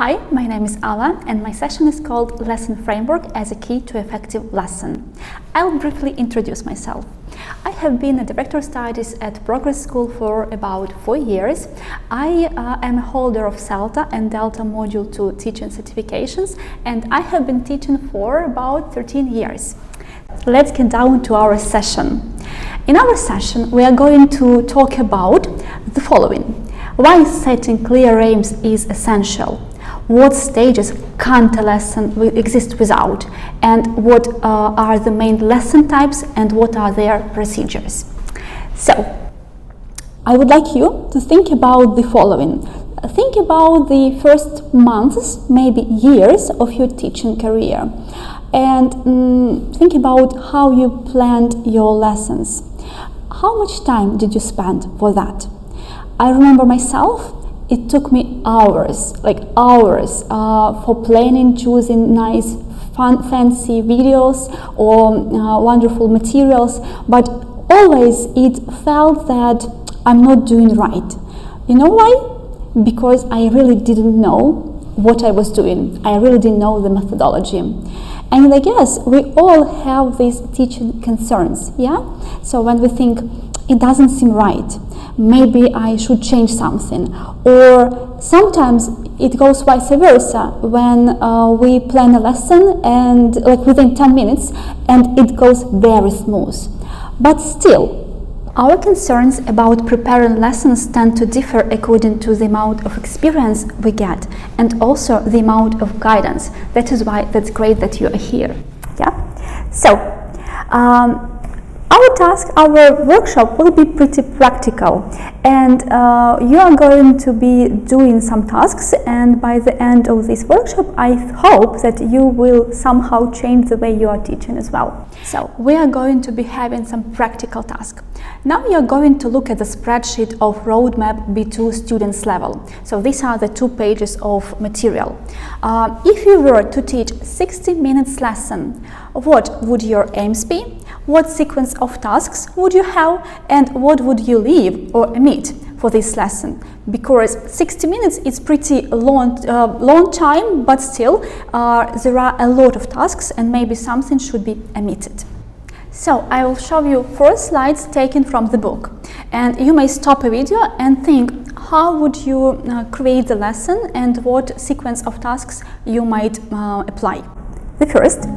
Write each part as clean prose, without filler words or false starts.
Hi, my name is Alla and my session is called Lesson Framework as a Key to Effective Lesson. I'll briefly introduce myself. I have been a Director of Studies at Progress School for about 4 years. I am a holder of CELTA and Delta Module 2 teaching certifications, and I have been teaching for about 13 years. Let's get down to our session. In our session, we are going to talk about the following. Why setting clear aims is essential. What stages can't a lesson exist without, and what are the main lesson types and what are their procedures. So, I would like you to think about the following. Think about the first months, maybe years of your teaching career, and think about how you planned your lessons. How much time did you spend for that? I remember myself. It took me hours for planning, choosing nice, fancy videos or wonderful materials, but always it felt that I'm not doing right. You know why? Because I really didn't know what I was doing. I really didn't know the methodology. And I guess we all have these teaching concerns, yeah? So when we think, it doesn't seem right, maybe I should change something, or sometimes it goes vice versa when we plan a lesson and within 10 minutes and it goes very smooth. But still, our concerns about preparing lessons tend to differ according to the amount of experience we get and also the amount of guidance. That is why that's great that you are here. Yeah. So, our workshop will be pretty practical, and you are going to be doing some tasks, and by the end of this workshop I hope that you will somehow change the way you are teaching as well. So we are going to be having some practical tasks. Now you are going to look at the spreadsheet of Roadmap B2 students level. So these are the 2 pages of material. If you were to teach 60 minutes lesson, what would your aims be? What sequence of tasks would you have, and what would you leave or omit for this lesson? Because 60 minutes is pretty long time, but still there are a lot of tasks and maybe something should be omitted. So I will show you 4 slides taken from the book, and you may stop a video and think how would you create the lesson and what sequence of tasks you might apply. The first.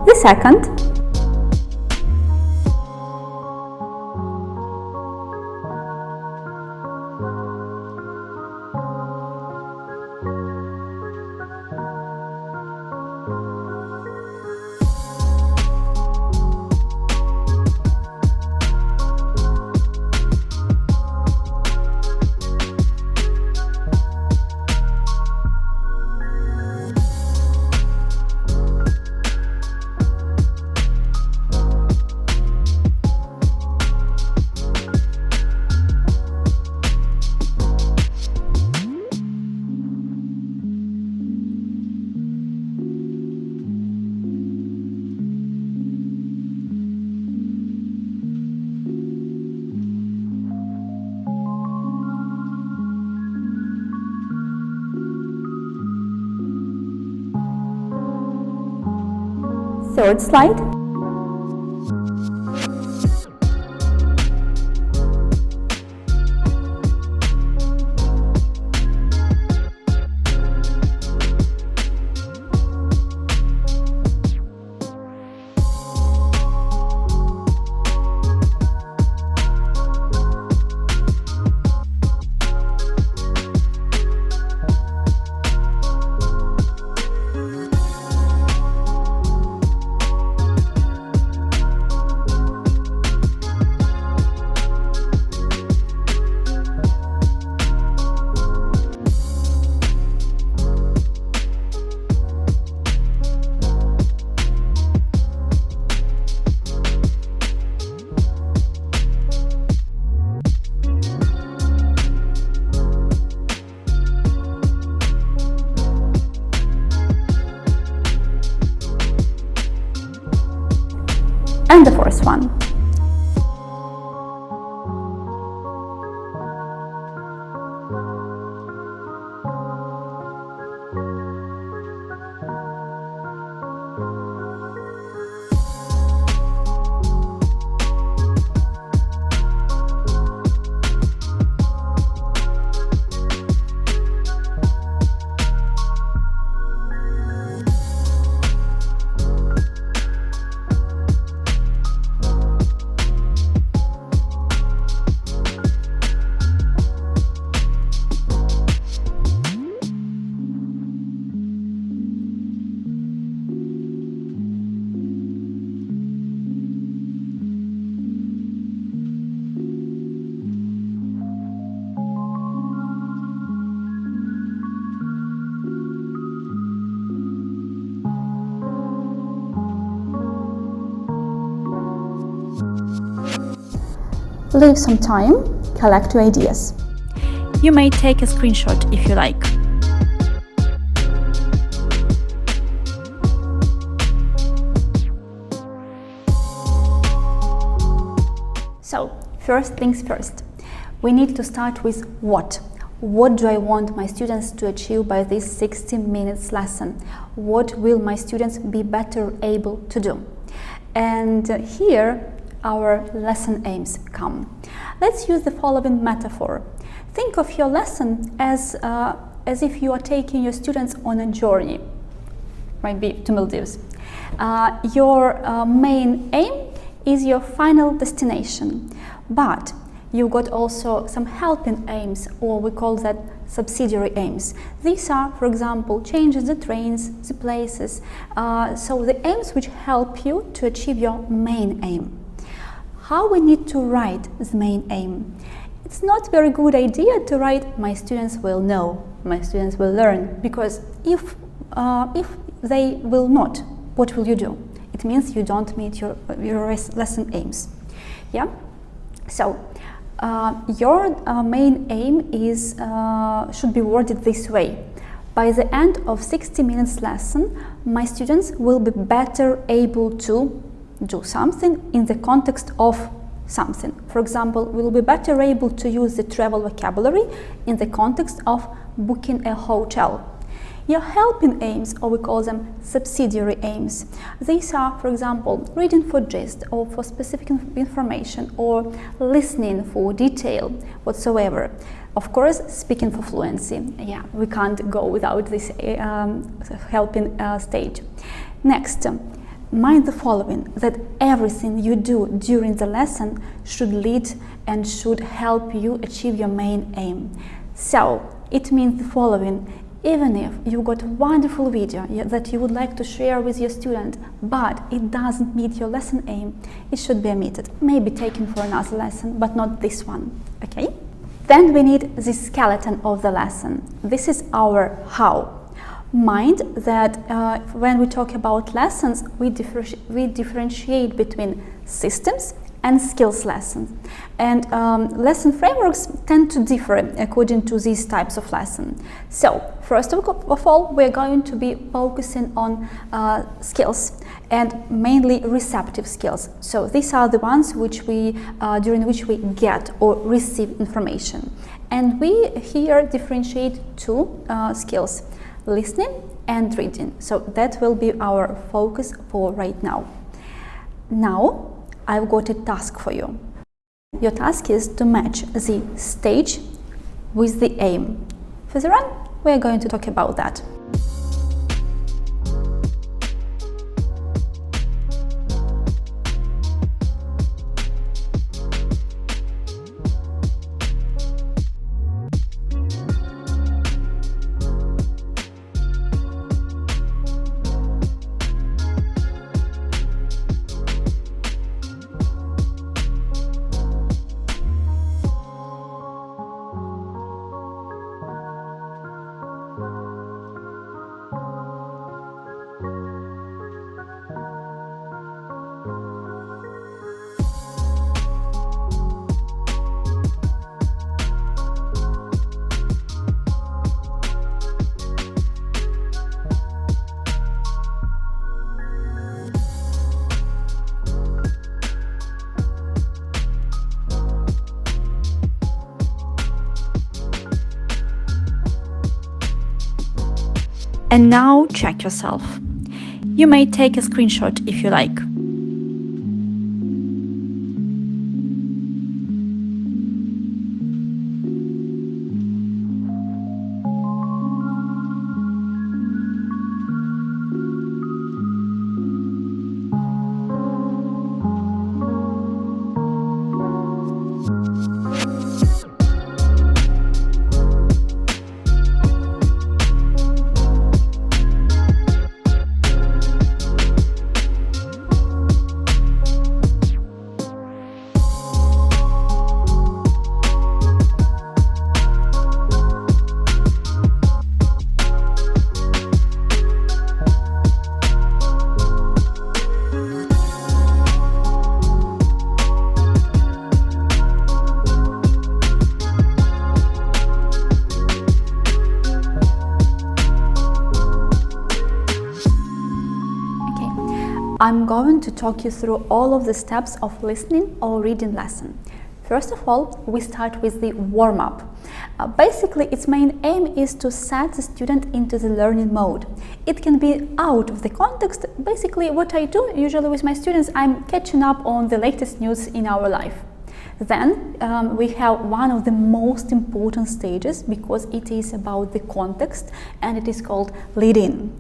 The second. Third slide. Leave some time, collect your ideas. You may take a screenshot if you like. So, first things first. We need to start with what. What do I want my students to achieve by this 60 minutes lesson? What will my students be better able to do? And here our lesson aims come. Let's use the following metaphor. Think of your lesson as if you are taking your students on a journey, maybe to Maldives. Your main aim is your final destination, but you got also some helping aims, or we call that subsidiary aims. These are, for example, changes the trains, the places, so the aims which help you to achieve your main aim. How we need to write the main aim? It's not a very good idea to write "my students will know," "my students will learn," because if they will not, what will you do? It means you don't meet your lesson aims. Yeah. So your main aim is should be worded this way. By the end of 60 minutes lesson, my students will be better able to do something in the context of something. For example, will be better able to use the travel vocabulary in the context of booking a hotel. Your helping aims, or we call them subsidiary aims. These are, for example, reading for gist or for specific information, or listening for detail whatsoever. Of course, speaking for fluency. Yeah, we can't go without this helping stage. Next, mind the following, that everything you do during the lesson should lead and should help you achieve your main aim. So, it means the following. Even if you got a wonderful video that you would like to share with your student, but it doesn't meet your lesson aim, it should be omitted. Maybe taken for another lesson, but not this one, okay? Then we need the skeleton of the lesson. This is our how. Mind that when we talk about lessons, we differentiate between systems and skills lessons. And lesson frameworks tend to differ according to these types of lessons. So, first of all, we're going to be focusing on skills, and mainly receptive skills. So, these are the ones which during which we get or receive information. And we here differentiate two skills, listening and reading. So, that will be our focus for right now. Now, I've got a task for you. Your task is to match the stage with the aim. Further on, we are going to talk about that. And now check yourself. You may take a screenshot if you like. I'm going to talk you through all of the steps of listening or reading lesson. First of all, we start with the warm-up. Basically, its main aim is to set the student into the learning mode. It can be out of the context. Basically, what I do usually with my students, I'm catching up on the latest news in our life. Then we have one of the most important stages, because it is about the context, and it is called lead-in.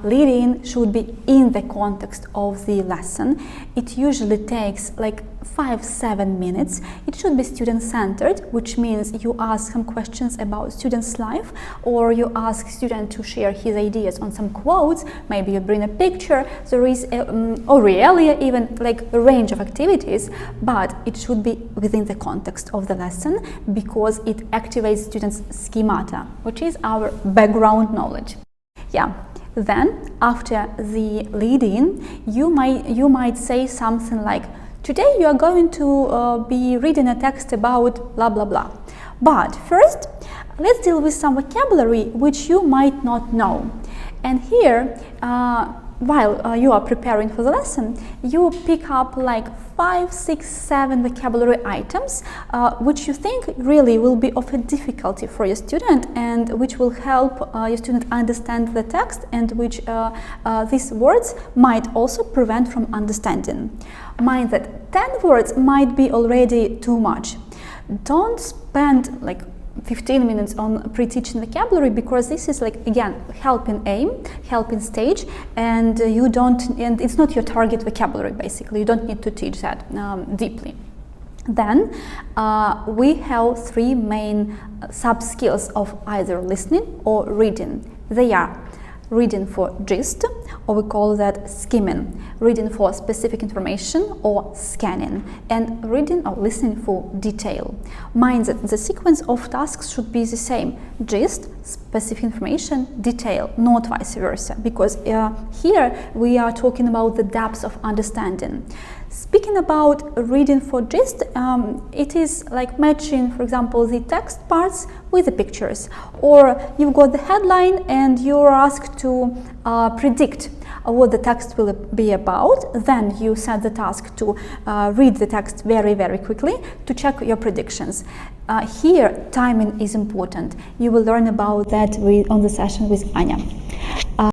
Lead-in should be in the context of the lesson. It usually takes like 5-7 minutes. It should be student-centered, which means you ask some questions about student's life, or you ask student to share his ideas on some quotes. Maybe you bring a picture. There is or really even like a range of activities, but it should be within the context of the lesson, because it activates students' schemata, which is our background knowledge. Yeah. Then after the lead-in, you might say something like, today you are going to be reading a text about blah blah blah. But first, let's deal with some vocabulary which you might not know. And here, while you are preparing for the lesson, you pick up like 5, 6, 7 vocabulary items which you think really will be of a difficulty for your student, and which will help your student understand the text, and which these words might also prevent from understanding. Mind that 10 words might be already too much. Don't spend like 15 minutes on pre-teaching vocabulary, because this is like, again, helping aim, helping stage, and it's not your target vocabulary. Basically, you don't need to teach that deeply. Then we have 3 main sub-skills of either listening or reading. They are reading for gist, or we call that skimming, reading for specific information, or scanning, and reading or listening for detail. Mind that the sequence of tasks should be the same: gist, specific information, detail, not vice versa, because here we are talking about the depth of understanding. Speaking about reading for gist, it is like matching, for example, the text parts with the pictures, or you've got the headline and you're asked to predict what the text will be about. Then you set the task to read the text very, very quickly to check your predictions. Here, timing is important. You will learn about that on the session with Anya.